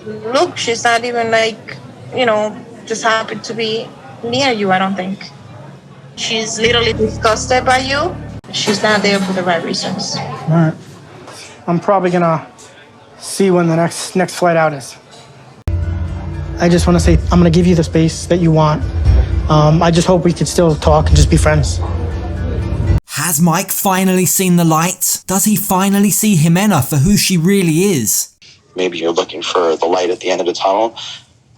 look, she's not even like, just happy to be near you, I don't think. She's literally disgusted by you. She's not there for the right reasons. All right. I'm probably gonna see when the next flight out is. I just want to say I'm gonna give you the space that you want. I just hope we could still talk and just be friends. Has Mike finally seen the light? Does he finally see Ximena for who she really is? Maybe you're looking for the light at the end of the tunnel,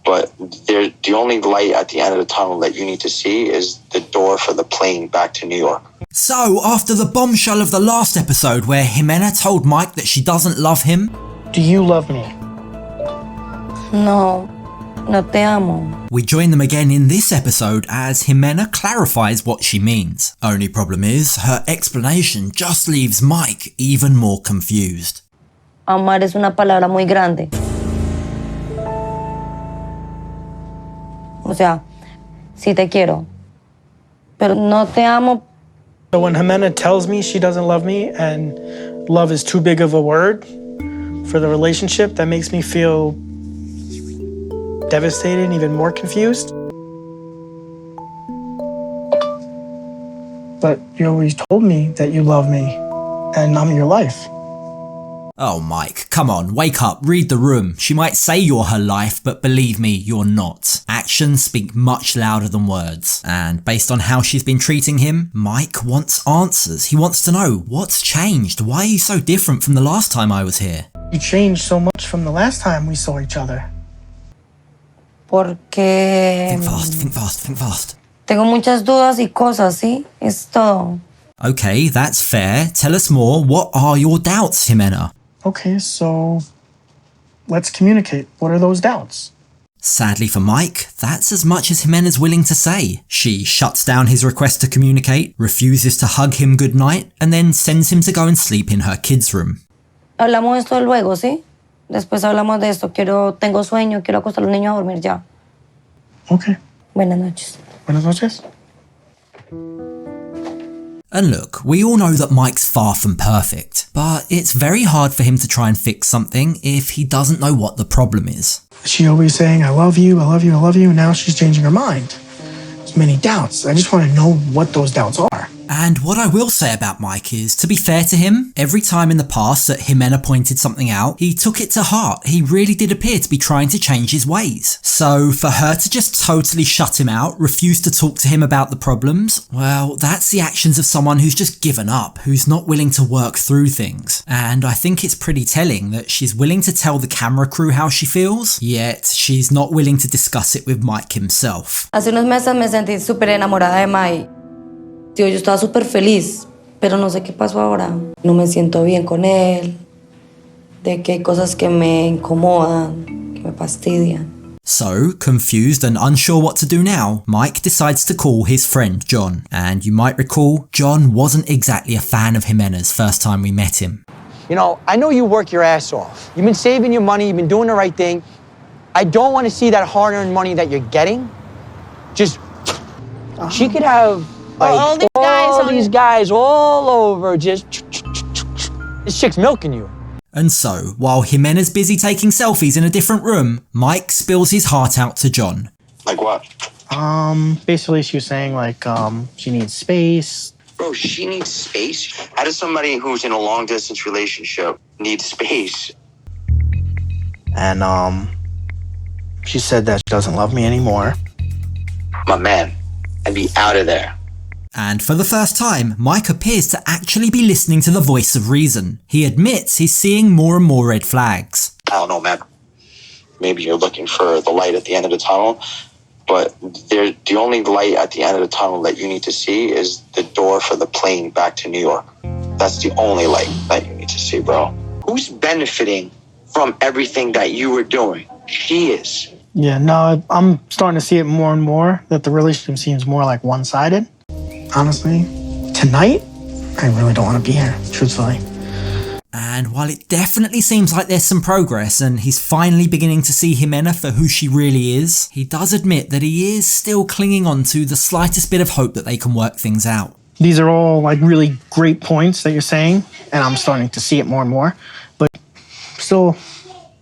but the only light at the end of the tunnel that you need to see is the door for the plane back to New York. So, after the bombshell of the last episode where Ximena told Mike that she doesn't love him... Do you love me? No, no te amo. We join them again in this episode as Ximena clarifies what she means. Only problem is, her explanation just leaves Mike even more confused. Amar es una palabra muy grande. O sea, sí te quiero, pero no te amo. So when Ximena tells me she doesn't love me and love is too big of a word for the relationship, that makes me feel devastated and even more confused. But you always told me that you love me and I'm your life. Oh, Mike, come on, wake up, read the room. She might say you're her life, but believe me, you're not. Actions speak much louder than words. And based on how she's been treating him, Mike wants answers. He wants to know, what's changed? Why are you so different from the last time I was here? You changed so much from the last time we saw each other. Porque... Think fast, think fast, think fast. Tengo muchas dudas y cosas, ¿sí? Es todo. Okay, that's fair. Tell us more. What are your doubts, Ximena? Okay, so let's communicate. What are those doubts? Sadly for Mike, that's as much as Ximena's willing to say. She shuts down his request to communicate, refuses to hug him goodnight, and then sends him to go and sleep in her kids' room. Hablamos de esto luego, ¿sí? Después hablamos de esto. Tengo sueño, quiero acostar a los niños a dormir ya. Okay. Buenas noches. Buenas noches. And look, we all know that Mike's far from perfect, but it's very hard for him to try and fix something if he doesn't know what the problem is. She always saying, I love you, I love you, I love you, and now she's changing her mind. There's many doubts. I just want to know what those doubts are. And what I will say about Mike is, to be fair to him, every time in the past that Ximena pointed something out, he took it to heart. He really did appear to be trying to change his ways. So for her to just totally shut him out, refuse to talk to him about the problems, well, that's the actions of someone who's just given up, who's not willing to work through things. And I think it's pretty telling that she's willing to tell the camera crew how she feels, yet she's not willing to discuss it with Mike himself. Hace unos meses me sentí súper enamorada de Mike. Tío, yo estaba súper feliz, pero no sé qué pasó ahora. No me siento bien con él, de que hay cosas que me incomodan, que me fastidian. So, confused and unsure what to do now, Mike decides to call his friend John. And you might recall, John wasn't exactly a fan of Ximena's first time we met him. You know, I know you work your ass off. You've been saving your money, you've been doing the right thing. I don't want to see that hard-earned money that you're getting. Just, she could have... all these guys all over, just... This chick's milking you. And so, while Ximena's busy taking selfies in a different room, Mike spills his heart out to John. Like what? Basically she was saying she needs space. Bro, she needs space? How does somebody who's in a long-distance relationship need space? And she said that she doesn't love me anymore. My man, I'd be out of there. And for the first time, Mike appears to actually be listening to the voice of reason. He admits he's seeing more and more red flags. I don't know, man. Maybe you're looking for the light at the end of the tunnel, but the only light at the end of the tunnel that you need to see is the door for the plane back to New York. That's the only light that you need to see, bro. Who's benefiting from everything that you were doing? She is. Yeah, no, I'm starting to see it more and more, that the relationship seems more like one-sided. Honestly, tonight, I really don't want to be here, truthfully. And while it definitely seems like there's some progress and he's finally beginning to see Ximena for who she really is, he does admit that he is still clinging on to the slightest bit of hope that they can work things out. These are all really great points that you're saying, and I'm starting to see it more and more, but still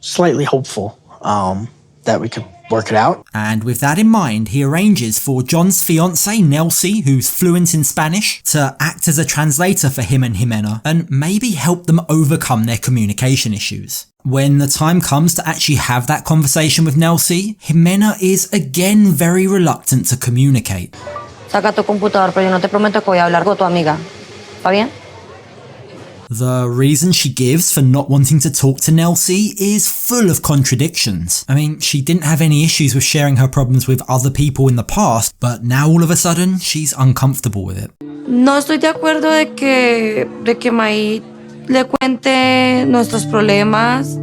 slightly hopeful that we could work it out. And with that in mind, he arranges for John's fiancée, Nelsie, who's fluent in Spanish, to act as a translator for him and Ximena and maybe help them overcome their communication issues. When the time comes to actually have that conversation with Nelsie, Ximena is again very reluctant to communicate. Saca tu computador, pero yo no te prometo que voy a hablar con tu amiga. ¿Está bien? The reason she gives for not wanting to talk to Nelsie is full of contradictions. I mean, she didn't have any issues with sharing her problems with other people in the past, but now all of a sudden, she's uncomfortable with it. No estoy de acuerdo de que Mai le cuente nuestros problemas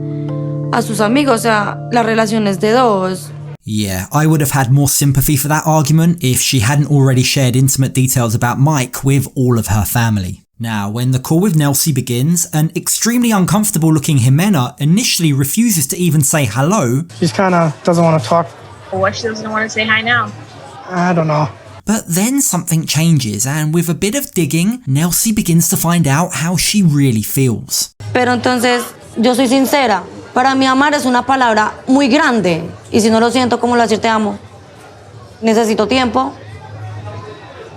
a sus amigos. O sea, la relación es de dos. Yeah, I would have had more sympathy for that argument if she hadn't already shared intimate details about Mike with all of her family. Now, when the call with Nelsie begins, an extremely uncomfortable looking Ximena initially refuses to even say hello. She just kind of doesn't want to talk. Why she doesn't want to say hi now? I don't know. But then something changes, and with a bit of digging, Nelsie begins to find out how she really feels. Pero entonces, yo soy sincera. Para mí amar es una palabra muy grande. Y si no lo siento, ¿cómo lo decir te amo? Necesito tiempo.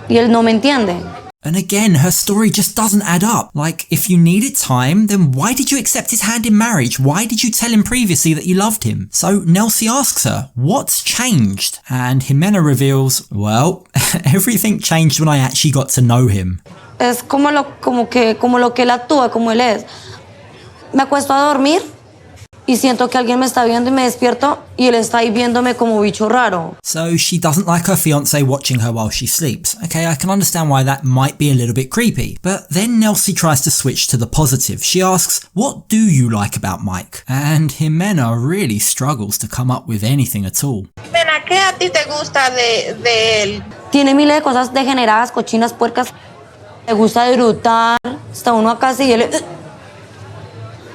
Y él no me entiende. And again, her story just doesn't add up. Like, if you needed time, then why did you accept his hand in marriage? Why did you tell him previously that you loved him? So Nelsie asks her, what's changed? And Ximena reveals, well, everything changed when I actually got to know him. Es como lo que él actúa, como él es. Me acuesto a dormir y siento que alguien me está viendo y me despierto y él está ahí viéndome como bicho raro. So she doesn't like her fiancé watching her while she sleeps. Okay, I can understand why that might be a little bit creepy. But then Nelsie tries to switch to the positive. She asks, what do you like about Mike? And Ximena really struggles to come up with anything at all. Ximena, ¿qué a ti te gusta de él? Tiene miles de cosas degeneradas, cochinas, puercas. Le gusta disfrutar. Está uno acá así y él...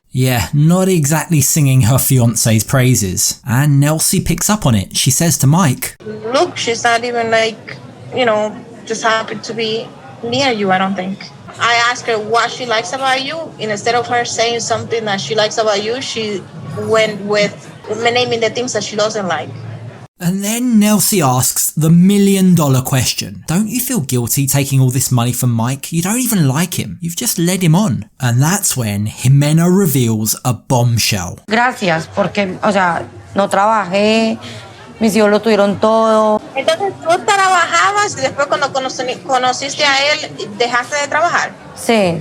Yeah, not exactly singing her fiancé's praises. And Nelsie picks up on it. She says to Mike, Look, she's not even just happy to be near you, I don't think. I asked her what she likes about you, and instead of her saying something that she likes about you, she went with naming the things that she doesn't like. And then Nelsie asks the $1 million question. Don't you feel guilty taking all this money from Mike? You don't even like him. You've just led him on. And that's when Ximena reveals a bombshell. Gracias, porque, o sea, no trabajé, mis hijos lo tuvieron todo. Entonces tú trabajabas y después cuando conociste a él, dejaste de trabajar. Sí.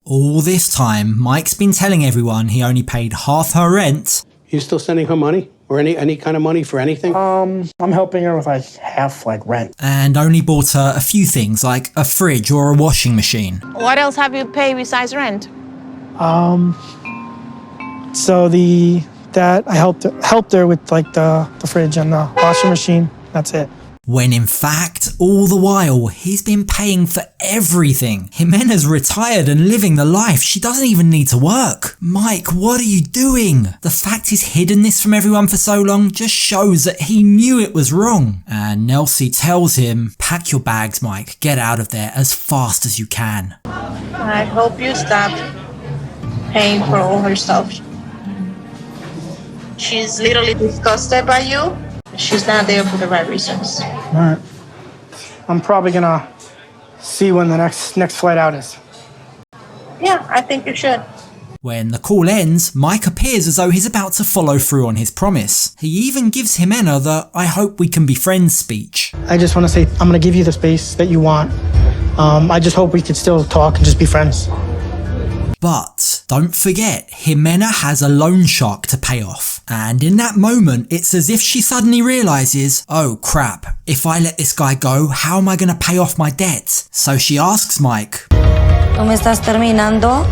All this time, Mike's been telling everyone he only paid half her rent. You still sending her money? Or any kind of money for anything? I'm helping her with half rent. And only bought her a few things like a fridge or a washing machine. What else have you paid besides rent? So I helped her with the fridge and the washing machine. That's it. When in fact, all the while, he's been paying for everything. Ximena's retired and living the life. She doesn't even need to work. Mike, what are you doing? The fact he's hidden this from everyone for so long just shows that he knew it was wrong. And Nelsie tells him, pack your bags, Mike. Get out of there as fast as you can. I hope you stop paying for all her stuff. She's literally disgusted by you. She's not there for the right reasons. All right. I'm probably gonna see when the next flight out is. Yeah, I think you should. When the call ends, Mike appears as though he's about to follow through on his promise. He even gives Ximena the "I hope we can be friends" speech. I just want to say I'm gonna give you the space that you want. I just hope we could still talk and just be friends. But don't forget, Ximena has a loan shark to pay off. And in that moment, it's as if she suddenly realizes, oh crap, if I let this guy go, how am I going to pay off my debt? So she asks Mike, ¿Tú me estás terminando?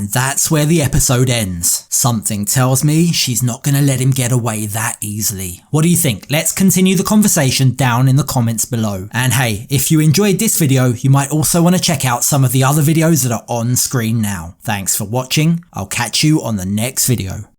and that's where the episode ends. Something tells me she's not going to let him get away that easily. What do you think? Let's continue the conversation down in the comments below. And hey, if you enjoyed this video, you might also want to check out some of the other videos that are on screen now. Thanks for watching. I'll catch you on the next video.